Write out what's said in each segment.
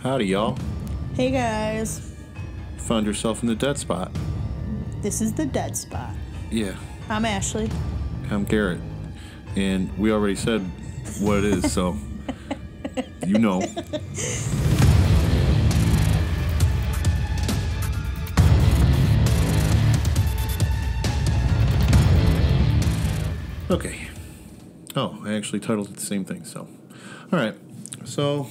Howdy, y'all. Hey guys, Found yourself in the dead spot. this is the Dead Spot. Yeah, I'm Ashley. I'm Garrett. And we already said what it is, so you know. Okay. Oh, I actually titled it the same thing, so. Alright. So,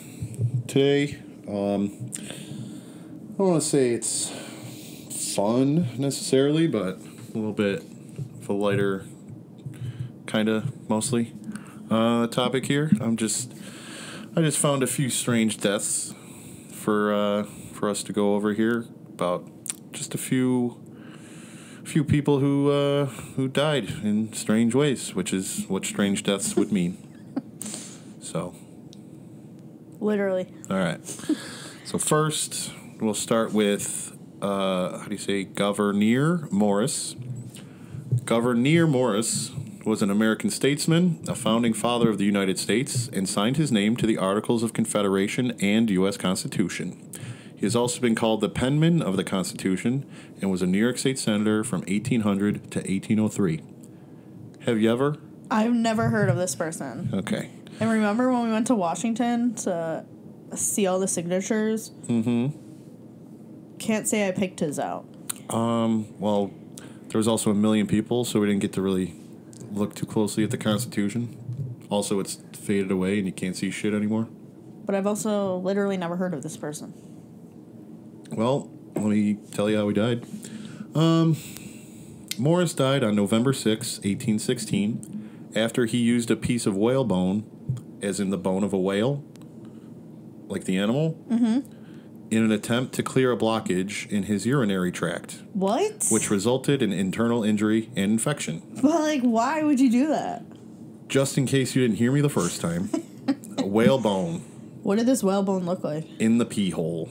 today, I don't want to say it's fun necessarily, but a little bit of a lighter, kind of, mostly, topic here. I just found a few strange deaths for us to go over here about just a few people who died in strange ways, which is what strange deaths would mean. So, Literally. all right. So first, we'll start with how do you say Gouverneur Morris. Gouverneur Morris was an American statesman, a founding father of the United States, and signed his name to the Articles of Confederation and U.S. Constitution. He has also been called the penman of the Constitution and was a New York State Senator from 1800 to 1803. Have you ever? I've never heard of this person. Okay. And remember when we went to Washington to see all the signatures? Mm-hmm. Can't say I picked his out. Well, there was also a million people, so we didn't get to really look too closely at the Constitution. Also, it's faded away and you can't see shit anymore. But I've also literally never heard of this person. Well, let me tell you how he died. Morris died on November 6, 1816, after he used a piece of whale bone, as in the bone of a whale, like the animal, in an attempt to clear a blockage in his urinary tract, What? which resulted in internal injury and infection. But, like, why would you do that? Just in case you didn't hear me the first time, a whale bone What did this whalebone look like? in the pee hole.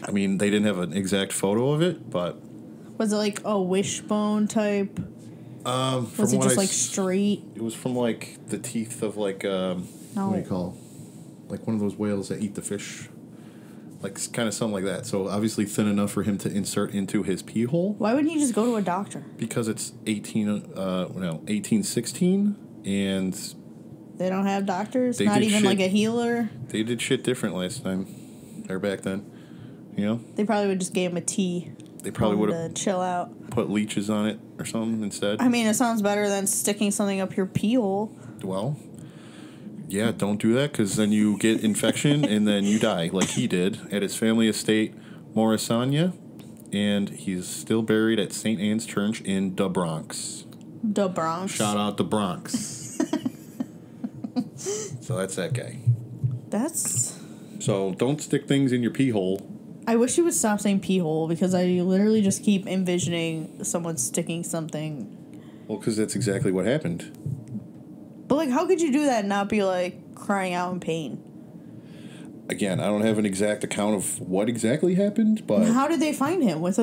I mean, they didn't have an exact photo of it, but Was it like a wishbone type? from Was it what just I like s- straight? It was from like the teeth of like what do you call, like one of those whales that eat the fish, like kind of something like that. So obviously thin enough for him to insert into his pee hole Why wouldn't you just go to a doctor? because it's 1816 and They don't have doctors? They Not did even shit. like a healer? they did shit different last time or back then. You know, They probably would just give him a tea. they probably Told would him have to chill out. put leeches on it or something instead. I mean, it sounds better than sticking something up your pee hole. Well, yeah, don't do that because then you get infection and then you die like he did at his family estate, Morrisania, and he's still buried at St. Anne's Church in the Bronx. The Bronx. Shout out the Bronx. So that's that guy. That's... So don't stick things in your pee hole. I wish you would stop saying pee hole because I literally just keep envisioning someone sticking something. Well, because that's exactly what happened. But, like, how could you do that and not be, like, crying out in pain? Again, I don't have an exact account of what exactly happened, but How did they find him? With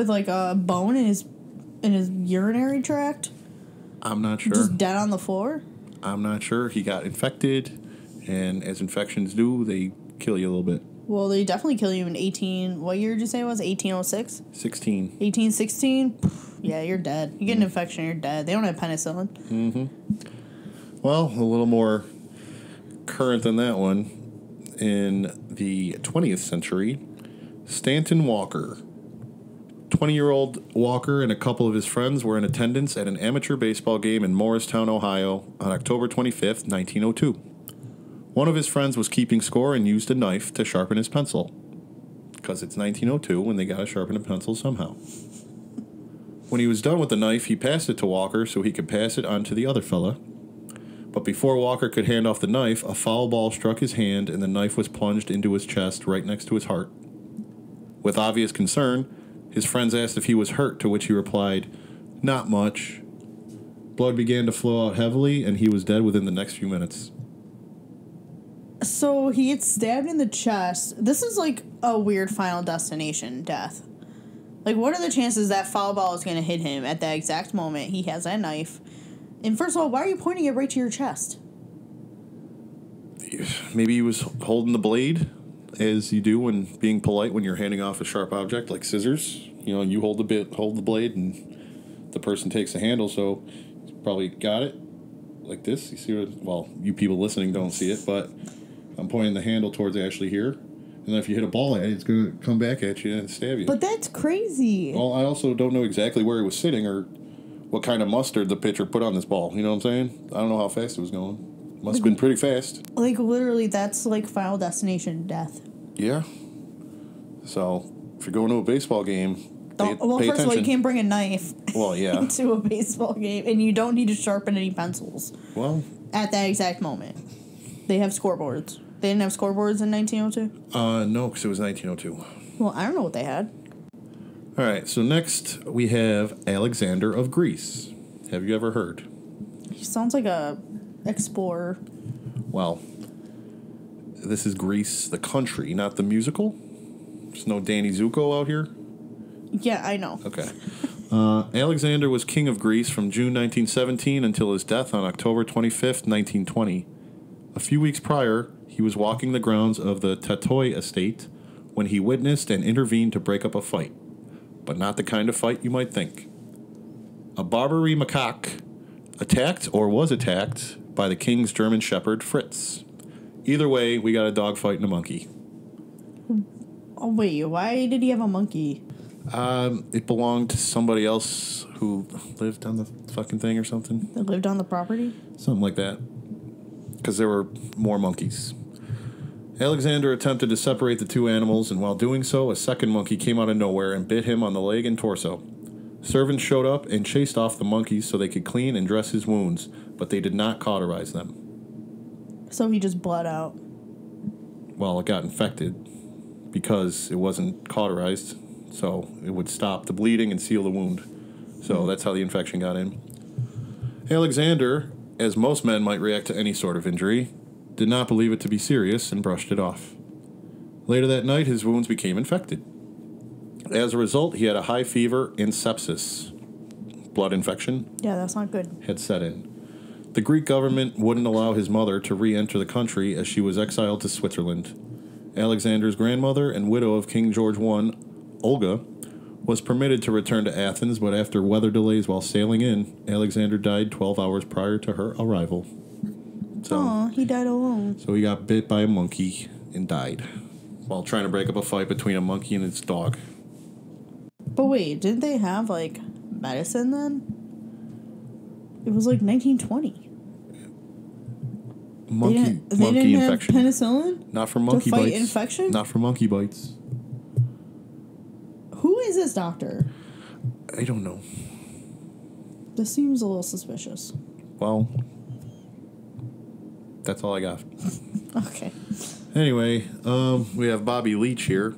like, a bone in his urinary tract? I'm not sure. Just dead on the floor? I'm not sure. He got infected, and as infections do, they kill you a little bit. Well, they definitely kill you in 18... What year did you say it was? 1806? 16. 1816? Yeah, you're dead. You get an infection, you're dead. They don't have penicillin. Mm-hmm. Well, a little more current than that one. In the 20th century, Stanton Walker. 20-year-old Walker and a couple of his friends were in attendance at an amateur baseball game in Morristown, Ohio on October 25th, 1902. One of his friends was keeping score and used a knife to sharpen his pencil. Because it's 1902 when they gotta sharpen a pencil somehow. When he was done with the knife, he passed it to Walker so he could pass it on to the other fella. But before Walker could hand off the knife, a foul ball struck his hand and the knife was plunged into his chest right next to his heart. With obvious concern, his friends asked if he was hurt, to which he replied, "Not much." Blood began to flow out heavily and he was dead within the next few minutes. So he gets stabbed in the chest. This is like a weird Final Destination death. Like, what are the chances that foul ball is going to hit him at that exact moment he has that knife? And first of all, why are you pointing it right to your chest? Maybe he was holding the blade. as you do when being polite when you're handing off a sharp object like scissors. You know, you hold the blade, and the person takes the handle. So you probably got it like this. You see what? Well, you people listening don't see it, but I'm pointing the handle towards Ashley here. And then if you hit a ball at it, it's going to come back at you and stab you. But that's crazy. Well, I also don't know exactly where it was sitting or what kind of mustard the pitcher put on this ball. You know what I'm saying? I don't know how fast it was going. Must have been pretty fast. Like, literally, that's like Final Destination death. Yeah. So, if you're going to a baseball game, pay First attention. of all, you can't bring a knife Well, yeah. to a baseball game, and you don't need to sharpen any pencils Well, at that exact moment. They have scoreboards. They didn't have scoreboards in 1902? no, because it was 1902. Well, I don't know what they had. All right, so next we have Alexander of Greece. Have you ever heard? He sounds like a explorer. Well, this is Greece, the country, not the musical. There's no Danny Zuko out here. Yeah, I know. Okay. Alexander was king of Greece from June 1917 until his death on October 25th, 1920. A few weeks prior, he was walking the grounds of the Tatoi estate when he witnessed and intervened to break up a fight. But not the kind of fight you might think. A Barbary macaque attacked or was attacked by the king's German shepherd, Fritz. Either way, we got a dog fight and a monkey. Oh, wait, why did he have a monkey? It belonged to somebody else who lived on the fucking thing or something. That lived on the property? Something like that. Because there were more monkeys. Alexander attempted to separate the two animals, and while doing so, a second monkey came out of nowhere and bit him on the leg and torso. Servants showed up and chased off the monkeys so they could clean and dress his wounds, but they did not cauterize them. So he just bled out. Well, it got infected because it wasn't cauterized, so it would stop the bleeding and seal the wound. So that's how the infection got in. Alexander, as most men might react to any sort of injury, did not believe it to be serious and brushed it off. Later that night, his wounds became infected. As a result, he had a high fever and sepsis. Blood infection Yeah, that's not good. had set in. The Greek government wouldn't allow his mother to re-enter the country as she was exiled to Switzerland. Alexander's grandmother and widow of King George I, Olga, was permitted to return to Athens, but after weather delays while sailing in, Alexander died 12 hours prior to her arrival. Aw, he died alone. So he got bit by a monkey and died while trying to break up a fight between a monkey and its dog. But wait, didn't they have, like, medicine then? It was, like, 1920. Monkey They didn't infection. have penicillin? Not for monkey fight bites. infection? Not for monkey bites. Who is this doctor? I don't know. This seems a little suspicious. Well, that's all I got. Okay. Anyway, we have Bobby Leach here.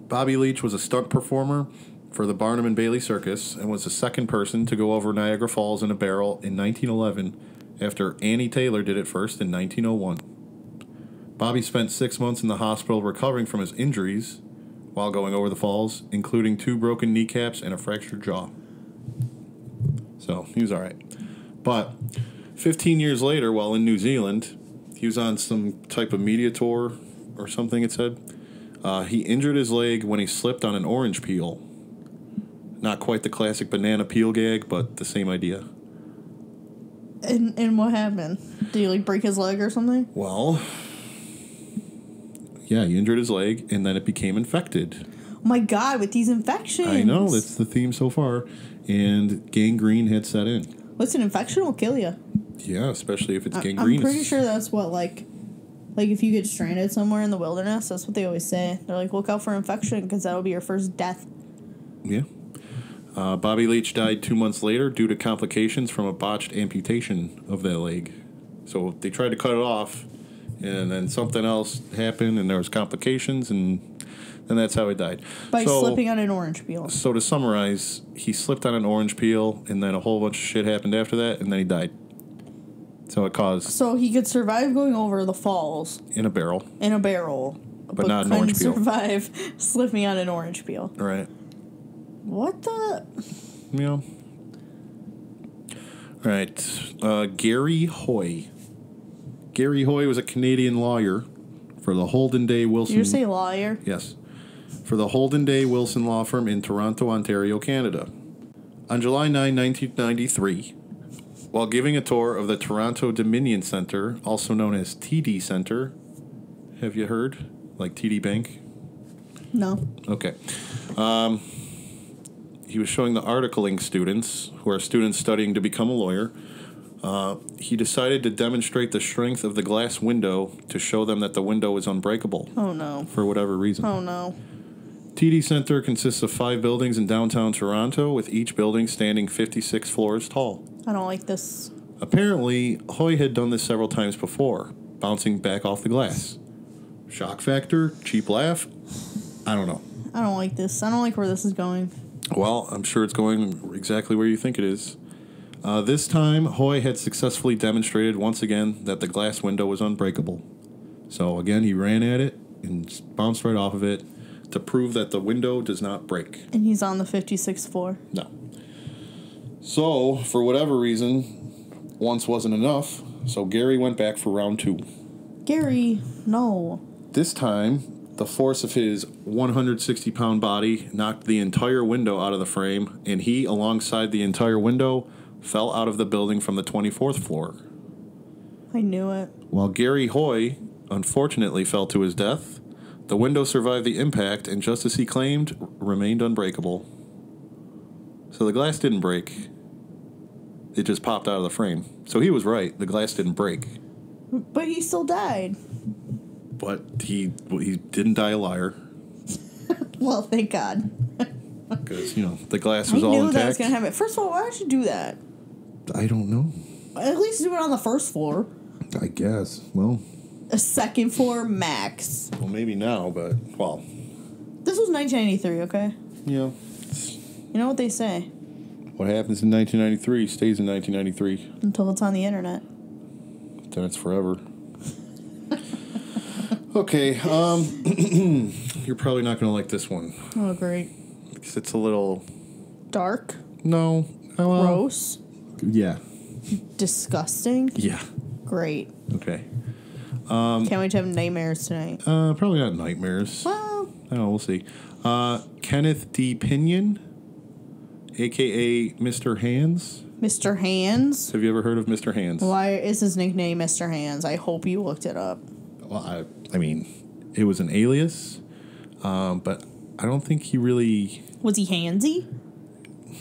Bobby Leach was a stunt performer for the Barnum and Bailey Circus and was the second person to go over Niagara Falls in a barrel in 1911 after Annie Taylor did it first in 1901. Bobby spent 6 months in the hospital recovering from his injuries while going over the falls, including 2 broken kneecaps and a fractured jaw. So, he was all right. But 15 years later, while in New Zealand, he was on some type of media tour or something, it said. He injured his leg when he slipped on an orange peel. Not quite the classic banana peel gag, but the same idea. And what happened? Did he, like, break his leg or something? Well, yeah, he injured his leg, and then it became infected. Oh my God, with these infections. I know, that's the theme so far. And gangrene had set in. What's an infection will kill you. Yeah, especially if it's gangrene. I'm pretty sure that's what, like if you get stranded somewhere in the wilderness, that's what they always say. They're like, look out for infection because that'll be your first death. Yeah. Bobby Leach died 2 months later due to complications from a botched amputation of that leg. So they tried to cut it off, and then something else happened, and there was complications, and that's how he died. By slipping on an orange peel. So to summarize, he slipped on an orange peel, and then a whole bunch of shit happened after that, and then he died. So it caused... So he could survive going over the falls. In a barrel. In a barrel. But not an orange peel. Survive slipping on an orange peel. Right. What the... Yeah. All right. Gary Hoy. Gary Hoy was a Canadian lawyer for the Holden Day Wilson. Did you say lawyer? Yes. For the Holden Day Wilson Law Firm in Toronto, Ontario, Canada. On July 9, 1993, while giving a tour of the Toronto Dominion Centre, also known as TD Centre, have you heard? Like TD Bank? No. Okay. He was showing the articling students, who are students studying to become a lawyer. He decided to demonstrate the strength of the glass window to show them that the window was unbreakable. Oh, no. For whatever reason. Oh, no. TD Centre consists of 5 buildings in downtown Toronto, with each building standing 56 floors tall. I don't like this. Apparently, Hoy had done this several times before, bouncing back off the glass. Shock factor, cheap laugh, I don't know. I don't like this. I don't like where this is going. Well, I'm sure it's going exactly where you think it is. This time, Hoy had successfully demonstrated once again that the glass window was unbreakable. So again, he ran at it and bounced right off of it to prove that the window does not break. And he's on the 56th floor. No. So, for whatever reason, once wasn't enough, so Gary went back for round 2. Gary, no. This time, the force of his 160-pound body knocked the entire window out of the frame, and he, alongside the entire window, fell out of the building from the 24th floor. I knew it. While Gary Hoy unfortunately fell to his death, the window survived the impact and, just as he claimed, remained unbreakable. So the glass didn't break. It just popped out of the frame. So he was right. The glass didn't break. But he still died. But he didn't die a liar. Well, thank God. Because, the glass I was all knew intact. that was going to happen. First of all, why would you do that? I don't know. At least do it on the first floor. I guess. Well, A second floor max. maybe now, but, This was 1993, okay? yeah. You know what they say? What happens in 1993 stays in 1993. Until it's on the internet. Then it's forever. Okay, you're probably not going to like this one. Oh, great. Because it's a little... Dark. No. Well, Gross. yeah. Disgusting. Yeah. Great. Okay. Can't wait to have nightmares tonight. Probably not nightmares. Well, Oh, we'll see. Kenneth D. Pinion, a.k.a. Mr. Hands. Mr. Hands. Have you ever heard of Mr. Hands? Why is his nickname Mr. Hands? I hope you looked it up. Well, I mean, it was an alias, but I don't think he really... Was he handsy?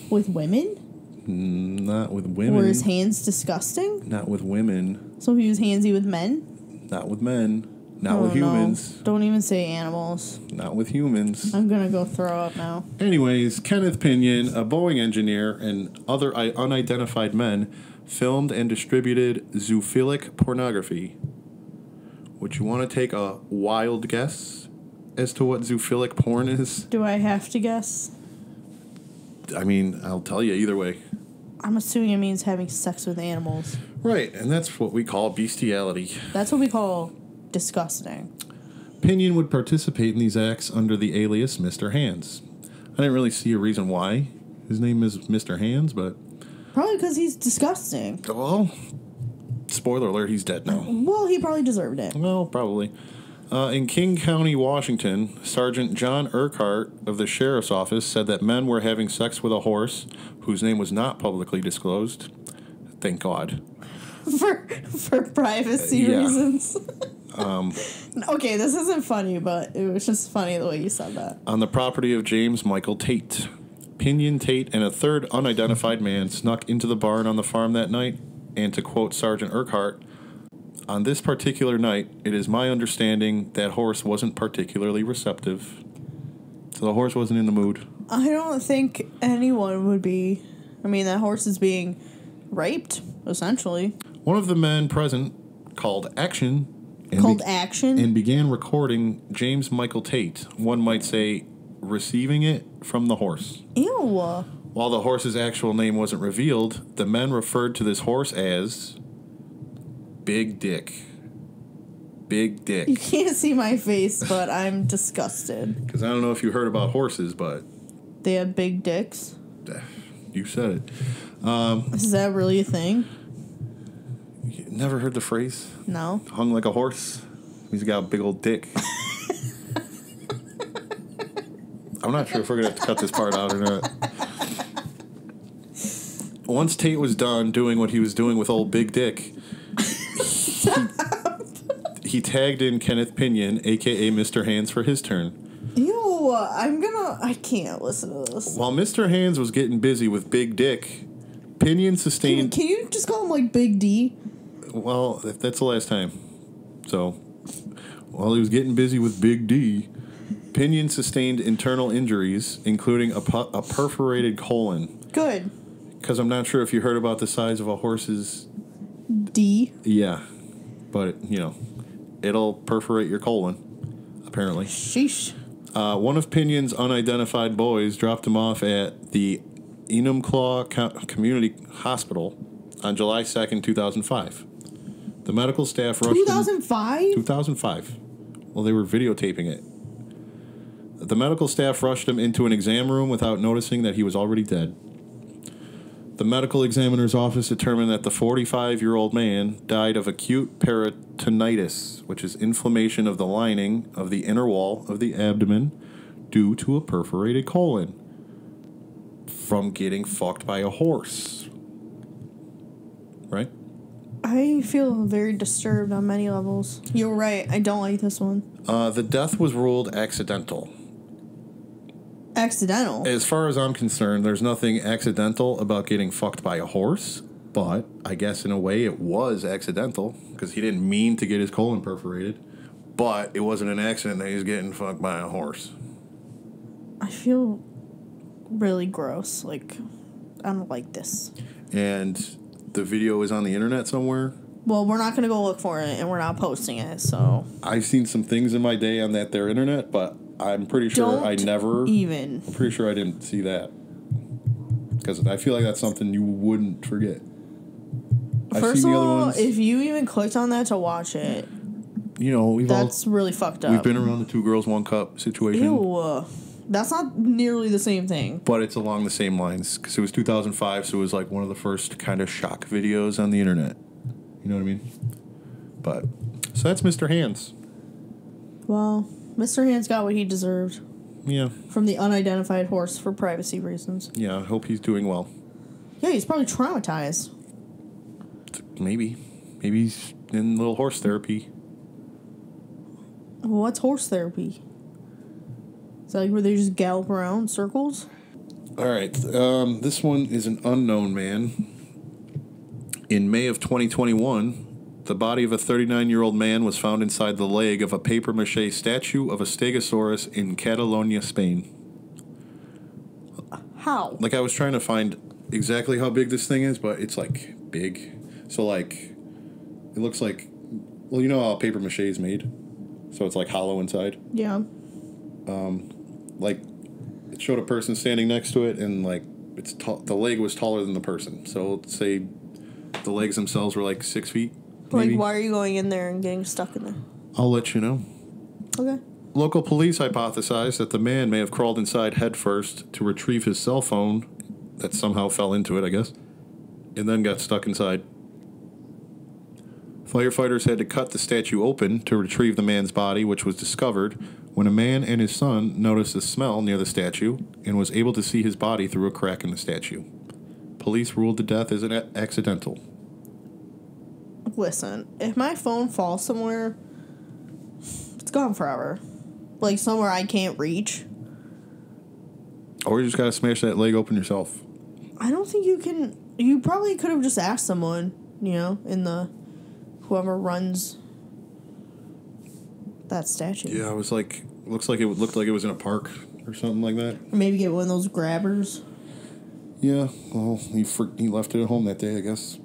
With women? Not with women. Were his hands disgusting? Not with women. So he was handsy with men? Not with men. Not Oh, with humans. No. Don't even say animals. Not with humans. I'm gonna go throw up now. Anyways, Kenneth Pinion, a Boeing engineer, and other unidentified men filmed and distributed zoophilic pornography. Would you want to take a wild guess as to what zoophilic porn is? Do I have to guess? I mean, I'll tell you either way. I'm assuming it means having sex with animals. Right, and that's what we call bestiality. That's what we call disgusting. Pinion would participate in these acts under the alias Mr. Hands. I didn't really see a reason why his name is Mr. Hands, but... Probably because he's disgusting. Well, spoiler alert, he's dead now. Well, he probably deserved it. Well, probably. In King County, Washington, Sergeant John Urquhart of the Sheriff's Office said that men were having sex with a horse whose name was not publicly disclosed. Thank God. For privacy Yeah. reasons. Okay, this isn't funny, but it was just funny the way you said that. On the property of James Michael Tate. Pinion Tate and a third unidentified man snuck into the barn on the farm that night, and to quote Sergeant Urquhart, "On this particular night, it is my understanding that horse wasn't particularly receptive." So the horse wasn't in the mood. I don't think anyone would be. I mean, that horse is being raped, essentially. One of the men present called Action Action? and began recording James Michael Tate, one might say receiving it from the horse. Ew. While the horse's actual name wasn't revealed, the men referred to this horse as Big Dick. Big You Dick. can't see my face, but I'm disgusted. Because I don't know if you heard about horses, but They have big dicks. you said it. Is that really a thing? You never heard the phrase? No. Hung like a horse? He's got a big old dick. I'm not sure if we're going to have to cut this part out or not. Once Tate was done doing what he was doing with old Big Dick, he tagged in Kenneth Pinion, a.k.a. Mr. Hands, for his turn. Ew, I can't listen to this. While Mr. Hands was getting busy with Big Dick, Pinion sustained... Can you just call him, like, Big D? Well, that's the last time. So, while he was getting busy with Big D, Pinion sustained internal injuries, including a perforated colon. Good. Because I'm not sure if you heard about the size of a horse's... D? Yeah. But, it'll perforate your colon, apparently. Sheesh. One of Pinion's unidentified boys dropped him off at the Enumclaw Community Hospital on July 2nd, 2005. The medical staff rushed 2005? 2005. Well, they were videotaping it. The medical staff rushed him into an exam room without noticing that he was already dead. The medical examiner's office determined that the 45-year-old man died of acute peritonitis, which is inflammation of the lining of the inner wall of the abdomen due to a perforated colon from getting fucked by a horse. Right? I feel very disturbed on many levels. You're right. I don't like this one. The death was ruled accidental. Accidental? As far as I'm concerned, there's nothing accidental about getting fucked by a horse, but I guess in a way it was accidental because he didn't mean to get his colon perforated, but it wasn't an accident that he's getting fucked by a horse. I feel really gross. Like, I don't like this. And the video is on the internet somewhere. Well, we're not going to go look for it, and we're not posting it, so... I've seen some things in my day on that there internet, but I'm pretty sure I'm pretty sure I didn't see that. Because I feel like that's something you wouldn't forget. First of all, if you even clicked on that to watch it, that's really fucked up. We've been around the 2 girls, 1 cup situation. Ew. That's not nearly the same thing. But it's along the same lines. Because it was 2005, so it was like one of the first kind of shock videos on the internet. You know what I mean? But, so that's Mr. Hands. Well, Mr. Hands got what he deserved. Yeah. From the unidentified horse for privacy reasons. Yeah, I hope he's doing well. Yeah, he's probably traumatized. Maybe. Maybe he's in little horse therapy. What's horse therapy? Is that like where they just gallop around in circles? All right. This one is an unknown man. In May of 2021, the body of a 39-year-old man was found inside the leg of a papier-mâché statue of a Stegosaurus in Catalonia, Spain. How? Like, I was trying to find exactly how big this thing is, but it's, like, big. So, like, it looks like... Well, you know how papier-mâché is made? So it's, like, hollow inside? Yeah. Like, it showed a person standing next to it, and, like, the leg was taller than the person. So, let's say the legs themselves were, like, 6 feet. Like, maybe. why are you going in there and getting stuck in there? I'll let you know. Okay. Local police hypothesized that the man may have crawled inside headfirst to retrieve his cell phone that somehow fell into it, I guess, and then got stuck inside. Firefighters had to cut the statue open to retrieve the man's body, which was discovered when a man and his son noticed a smell near the statue and was able to see his body through a crack in the statue. Police ruled the death as an accidental. Listen, if my phone falls somewhere, it's gone forever. Like somewhere I can't reach. Or you just gotta smash that leg open yourself. I don't think you can. You probably could have just asked someone, in the whoever runs that statue. Yeah, I was like, looked like it was in a park or something like that. Or maybe get one of those grabbers. Yeah, well, he left it at home that day, I guess.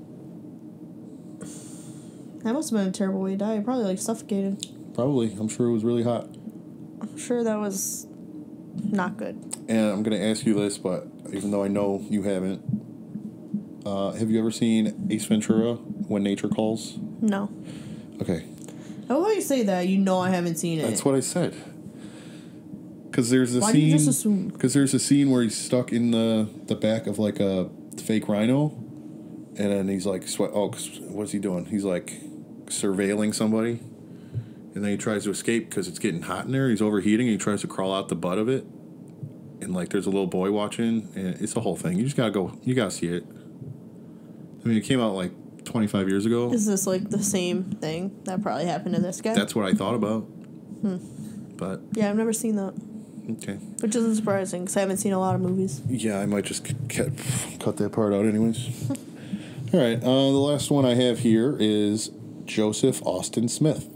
That must have been a terrible way to die. Probably like suffocated. Probably. I'm sure it was really hot. I'm sure that was not good. And I'm going to ask you this, but even though I know you haven't, have you ever seen Ace Ventura, When Nature Calls? No. Okay. How about you say that? I haven't seen it. That's what I said. Because there's a Why scene. do you just assume? Because there's a scene where he's stuck in the back of like a fake rhino, and then he's like, what is he doing? He's like surveilling somebody, And then he tries to escape because it's getting hot in there. He's overheating, and he tries to crawl out the butt of it. And, like, there's a little boy watching, and it's a whole thing. You just gotta go. You gotta see it. I mean, it came out, like, 25 years ago. Is this, like, the same thing that probably happened to this guy? That's what I thought about. But... Yeah, I've never seen that. Okay. Which isn't surprising, because I haven't seen a lot of movies. Yeah, I might just cut that part out anyways. All right, the last one I have here is Joseph Austin Smith.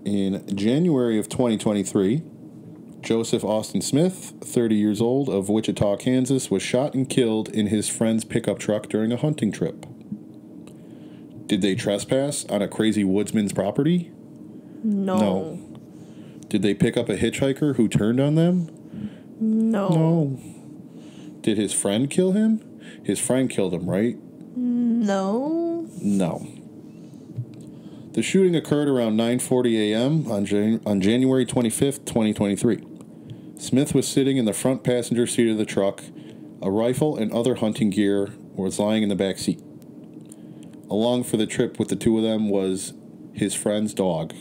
In January of 2023, Joseph Austin Smith, 30 years old, of Wichita, Kansas, was shot and killed in his friend's pickup truck during a hunting trip. Did they trespass on a crazy woodsman's property? No. Did they pick up a hitchhiker who turned on them? No. Did his friend kill him? His friend killed him, right? No. The shooting occurred around 9:40 a.m. on January 25th, 2023. Smith was sitting in the front passenger seat of the truck. A rifle and other hunting gear was lying in the back seat. Along for the trip with the two of them was his friend's dog.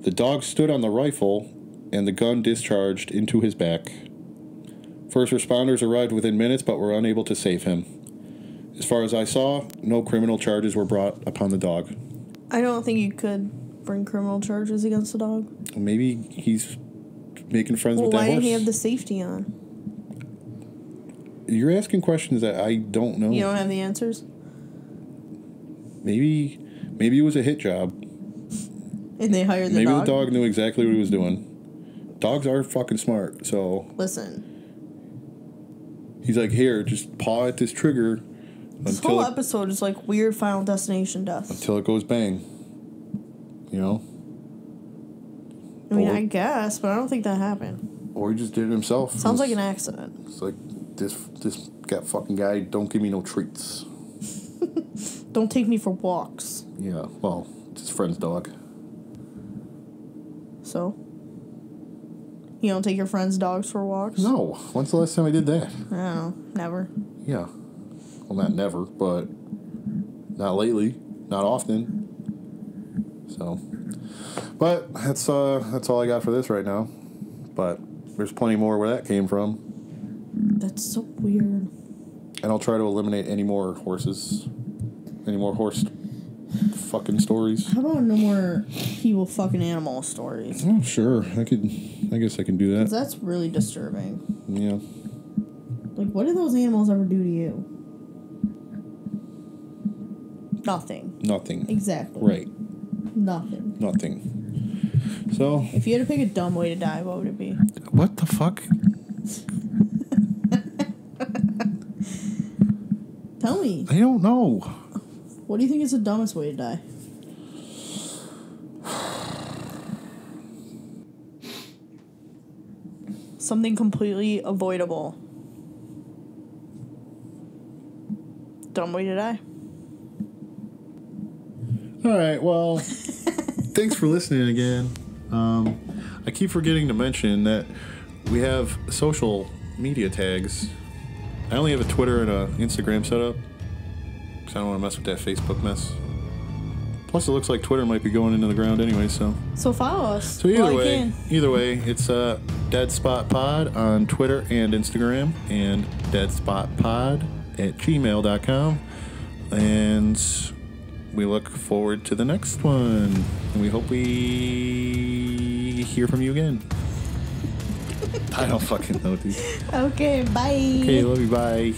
The dog stood on the rifle, and the gun discharged into his back. First responders arrived within minutes, but were unable to save him. As far as I saw, no criminal charges were brought upon the dog. I don't think you could bring criminal charges against the dog. Maybe he's making friends with that horse. Why didn't he have the safety on? You're asking questions that I don't know. You don't have the answers? Maybe it was a hit job. And they hired the dog? Maybe the dog knew exactly what he was doing. Dogs are fucking smart, so... Listen. He's like, here, just paw at this trigger... This whole episode is like weird Final Destination deaths. Until it goes bang. You know? I mean, I guess, but I don't think that happened. Or he just did it himself. Sounds like an accident. It's like, this fucking guy, don't give me no treats. Don't take me for walks. Yeah, well, it's his friend's dog. So? You don't take your friend's dogs for walks? No. When's the last time I did that? I don't know. Never. Yeah. Well, not never, but not lately, not often. So, but that's all I got for this right now. But there's plenty more where that came from. That's so weird. And I'll try to eliminate any more horse fucking stories. How about no more people fucking animal stories? Oh, sure. I guess I can do that. 'Cause that's really disturbing. Yeah. Like, what did those animals ever do to you? Nothing. Exactly. Right. Nothing. So... If you had to pick a dumb way to die, what would it be? What the fuck? Tell me. I don't know. What do you think is the dumbest way to die? Something completely avoidable. Dumb way to die. All right, well, thanks for listening again. I keep forgetting to mention that we have social media tags. I only have a Twitter and an Instagram set up because I don't want to mess with that Facebook mess. Plus, it looks like Twitter might be going into the ground anyway, so... So follow us. So either way, it's Dead Spot Pod on Twitter and Instagram, and deadspotpod@gmail.com. And we look forward to the next one. And we hope we hear from you again. I don't fucking know, dude. Okay, bye. Okay, love you, bye.